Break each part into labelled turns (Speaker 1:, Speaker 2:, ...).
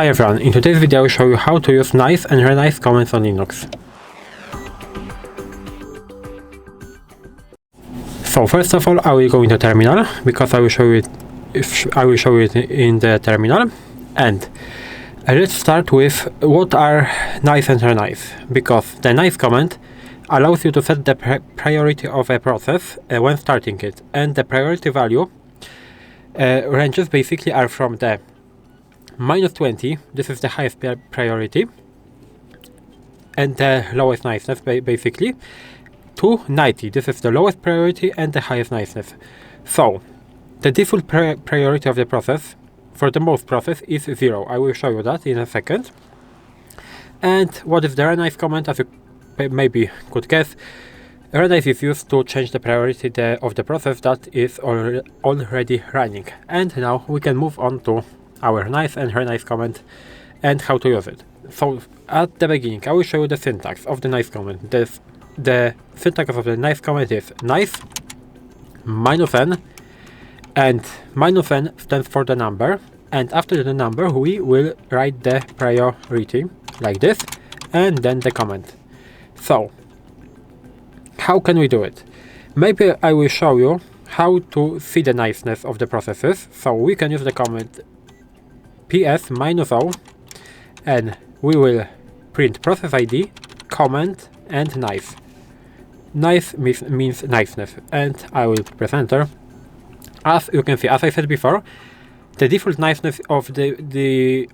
Speaker 1: Hi everyone, in today's video I will show you how to use nice and renice commands on Linux. So first of all I will go into terminal because I will show you it in the terminal. And let's start with what are nice and renice, because the nice command allows you to set the priority of a process when starting it, and the priority value ranges basically are from the -20, this is the highest priority and the lowest niceness basically, to 90, this is the lowest priority and the highest niceness. So the default priority of the process for the most process is 0. I will show you that in a second. And what is the renice command? As you maybe could guess, renice is used to change the priority of the process that is already running. And now we can move on to our nice and renice command and how to use it. So at the beginning I will show you the syntax of the nice command. The syntax of the nice command is nice -n, and -n stands for the number, and after the number we will write the priority like this and then the comment. So how can we do it? Maybe I will show you how to see the niceness of the processes. So we can use the command ps -o, and we will print process ID, comment, and nice. Nice means niceness, and I will press enter. As you can see, as I said before, the default niceness of the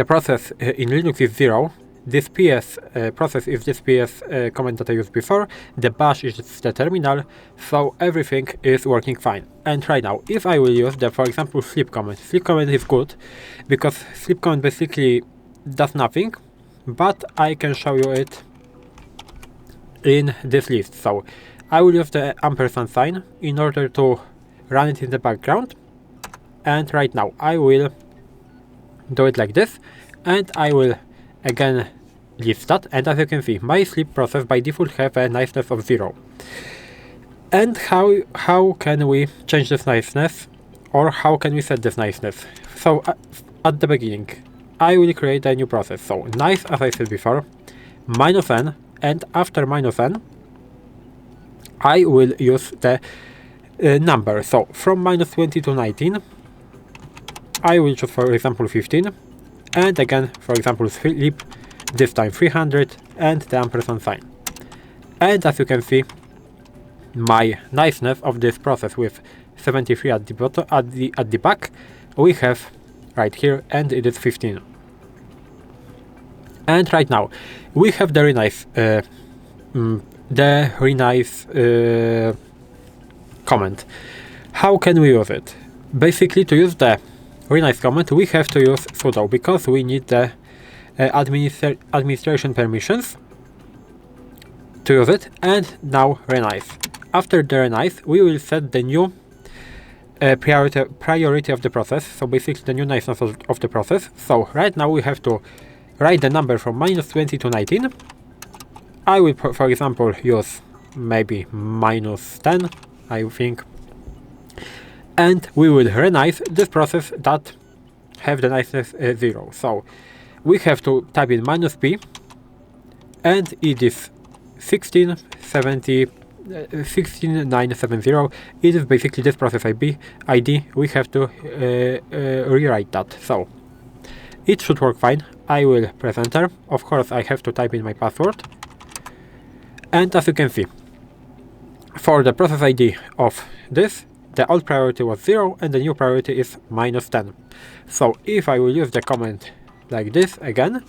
Speaker 1: process in Linux is 0. This ps process is this ps command that I used before. The bash is the terminal, so everything is working fine. And right now, if I will use the, for example, sleep command is good because sleep command basically does nothing, but I can show you it in this list. So I will use the ampersand sign in order to run it in the background, and right now I will do it like this, and I will again list that, and as you can see, my sleep process by default have a niceness of 0. And how can we change this niceness, or how can we set this niceness? So at the beginning I will create a new process. So nice, as I said before, -n, and after -n I will use the number. So from -20 to 19 I will choose, for example, 15, and again, for example, sleep, this time 300, and the ampersand sign. And as you can see, my niceness of this process with 73 at the bottom, at the back, we have right here, and it is 15. And right now we have the renice command. How can we use it? Basically, to use the renice command we have to use sudo, because we need the administration permissions to use it. And now renice. After the renice we will set the new priority of the process, so basically the new niceness of the process. So right now we have to write the number from -20 to 19. I will, for example, use maybe -10, I think, and we will renice this process that have the niceness 0. So we have to type in -p, and it is 16970. It is basically this process ID. We have to rewrite that. So it should work fine. I will press enter. Of course I have to type in my password, and as you can see, for the process ID of this, the old priority was 0 and the new priority is -10. So if I will use the command like this again,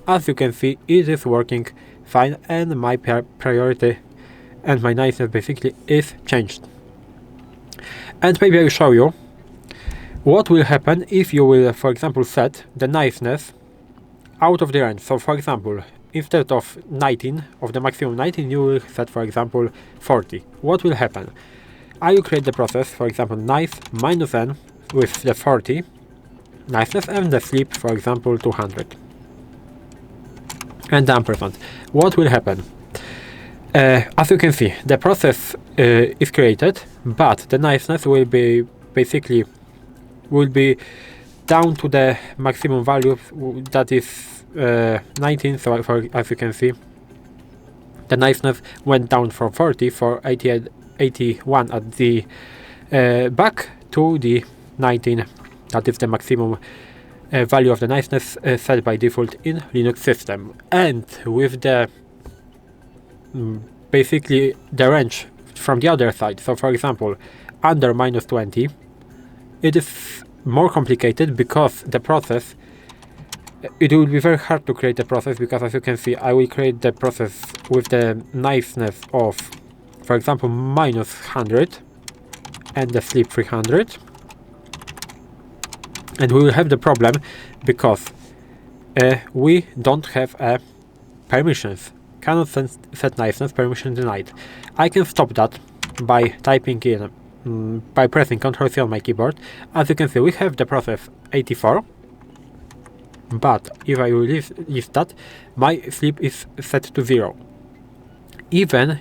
Speaker 1: as you can see, it is working fine, and my priority and my niceness basically is changed. And maybe I will show you what will happen if you will, for example, set the niceness out of the range. So for example, instead of 19, of the maximum 19, you will set, for example, 40. What will happen? I will create the process, for example, nice -n with the 40 niceness, and the sleep, for example, 200, and the ampersand. What will happen? As you can see, the process is created, but the niceness will be basically down to the maximum value, that is 19. So as you can see, the niceness went down from 40 for 81 at the back to the 19. That is the maximum value of the niceness set by default in Linux system. And with the basically the range from the other side, so for example under -20, it is more complicated because the process, it will be very hard to create a process, because as you can see, I will create the process with the niceness of, for example, -100 and the sleep 300, and we will have the problem because we don't have permissions. Cannot set niceness, permission denied. I can stop that by typing in, by pressing Ctrl+C on my keyboard. As you can see, we have the process 84, but if I will leave that, my sleep is set to 0. Even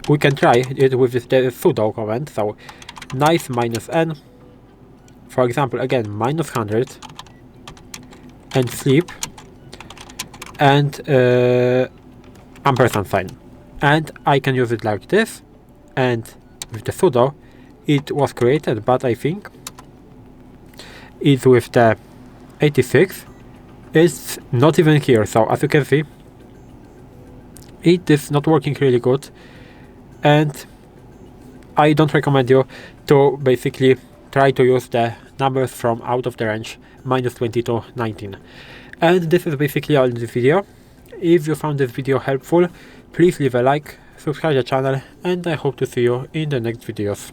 Speaker 1: we can try it with the sudo command, so nice -n, for example, again -100 and sleep and ampersand sign, and I can use it like this, and with the sudo it was created, but I think it's with the 86, it's not even here. So as you can see, it is not working really good, and I don't recommend you to basically try to use the numbers from out of the range -20 to 19. And this is basically all in this video. If you found this video helpful, please leave a like, subscribe to the channel, and I hope to see you in the next videos.